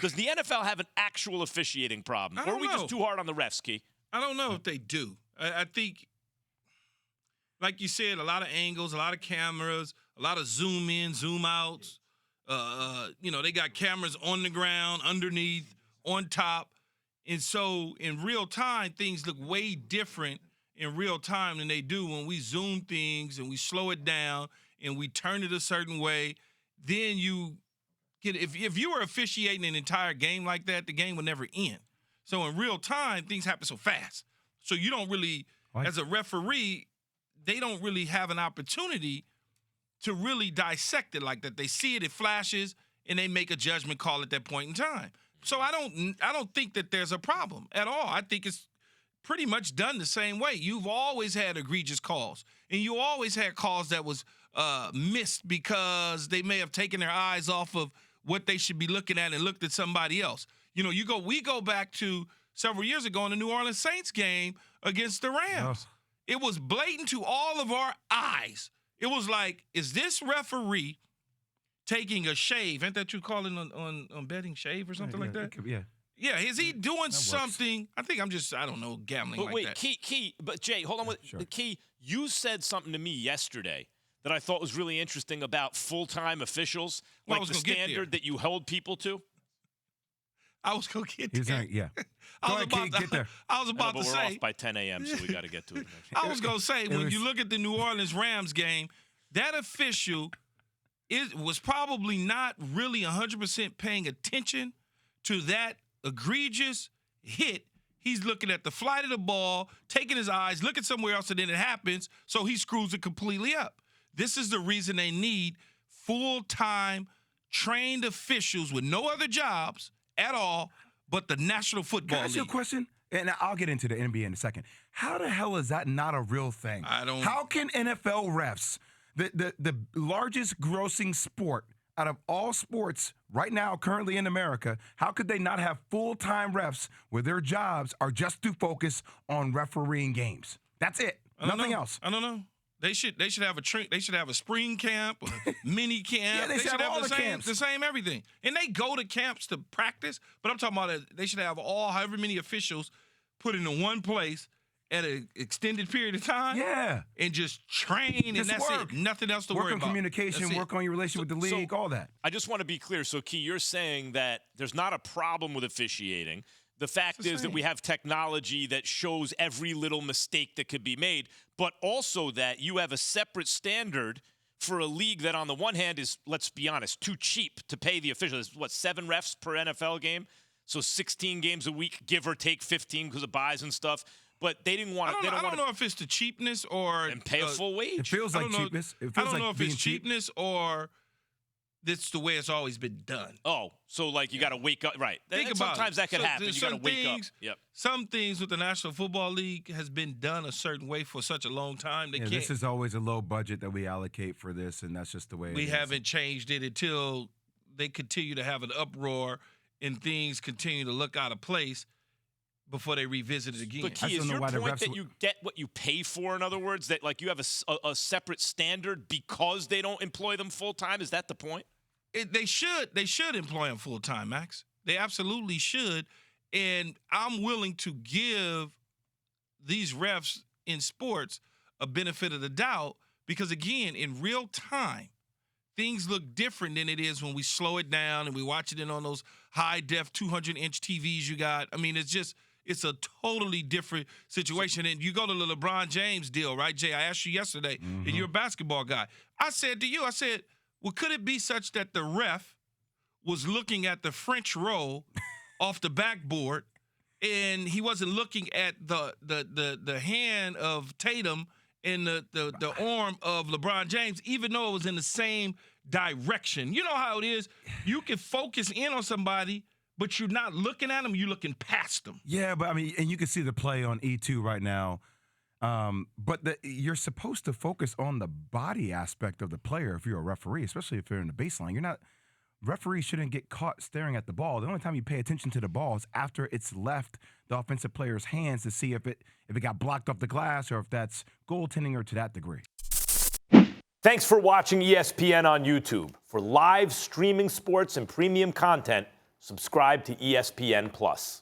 Does the NFL have an actual officiating problem? Or are we just too hard on the refs, Key? I don't know if they do. I think, like you said, a lot of angles, a lot of cameras, a lot of zoom in, zoom outs. They got cameras on the ground, underneath, on top. And so in real time, things look way different in real time than they do when we zoom things and we slow it down and we turn it a certain way. Then you get, if you were officiating an entire game like that, the game would never end. So in real time, things happen so fast. So you don't really, as a referee, they don't really have an opportunity to really dissect it like that. They see it, it flashes, and they make a judgment call at that point in time. So I don't think that there's a problem at all. I think it's pretty much done the same way. You've always had egregious calls, and you always had calls that was missed because they may have taken their eyes off of what they should be looking at and looked at somebody else. We go back to several years ago in the New Orleans Saints game against the Rams. Oh. It was blatant to all of our eyes. It was like, is this referee taking a shave? Ain't that you call it on betting, shave or something like that? Yeah. Yeah, is he doing something? I think I don't know, gambling but like wait, that. Key, but Jay, hold on. Sure. Key, you said something to me yesterday that I thought was really interesting about full-time officials, like the standard that you hold people to. I was going to get there. Yeah. Get there. I was about to we're say. off by 10 a.m., so we got to get to it. I was going to say, when you look at the New Orleans Rams game, that official was probably not really 100% paying attention to that egregious hit. He's looking at the flight of the ball, taking his eyes, looking somewhere else, and then it happens, so he screws it completely up. This is the reason they need full-time trained officials with no other jobs at all but the National Football League. Can I ask you a question? And I'll get into the NBA in a second. How the hell is that not a real thing? How can NFL refs, the largest grossing sport out of all sports right now currently in America, how could they not have full-time refs where their jobs are just to focus on refereeing games? That's it. Nothing else. I don't know. They should have a spring camp, a mini camp. Yeah, they should have all the camps. The same everything. And they go to camps to practice, but I'm talking about they should have however many officials put into one place at an extended period of time. Yeah. And just train, and that's it. Nothing else to worry about. Work on communication, work on your relationship with the league, all that. I just want to be clear. So, Key, you're saying that there's not a problem with officiating. The fact is that we have technology that shows every little mistake that could be made, but also that you have a separate standard for a league that on the one hand is, let's be honest, too cheap to pay the officials. 7 refs per NFL game? So 16 games a week, give or take 15 because of buys and stuff. But they didn't want to. I don't know if it's the cheapness or and pay a full wage. It feels like cheapness. I don't know if it's cheapness or that's the way it's always been done. Oh, so like you got to wake up, right? Think about sometimes that could happen. You got to wake up. Yep. Some things with the National Football League has been done a certain way for such a long time. This is always a low budget that we allocate for this, and that's just the way it is. We haven't changed it until they continue to have an uproar and things continue to look out of place before they revisit it again. But Key, is your point that you get what you pay for? In other words, that like you have a separate standard because they don't employ them full time? Is that the point? They should employ them full time, Max. They absolutely should. And I'm willing to give these refs in sports a benefit of the doubt because, again, in real time, things look different than it is when we slow it down and we watch it in on those high-def 200-inch TVs you got. I mean, it's a totally different situation. And you go to the LeBron James deal, right, Jay? I asked you yesterday, and you're a basketball guy. I said to you, well, could it be such that the ref was looking at the French roll off the backboard and he wasn't looking at the hand of Tatum and the arm of LeBron James, even though it was in the same direction? You know how it is. You can focus in on somebody, but you're not looking at them, you're looking past them. Yeah, but I mean, and you can see the play on E2 right now. But you're supposed to focus on the body aspect of the player if you're a referee, especially if you're in the baseline. Referees shouldn't get caught staring at the ball. The only time you pay attention to the ball is after it's left the offensive player's hands to see if it got blocked off the glass or if that's goaltending or to that degree. Thanks for watching ESPN on YouTube. For live streaming sports and premium content, subscribe to ESPN Plus.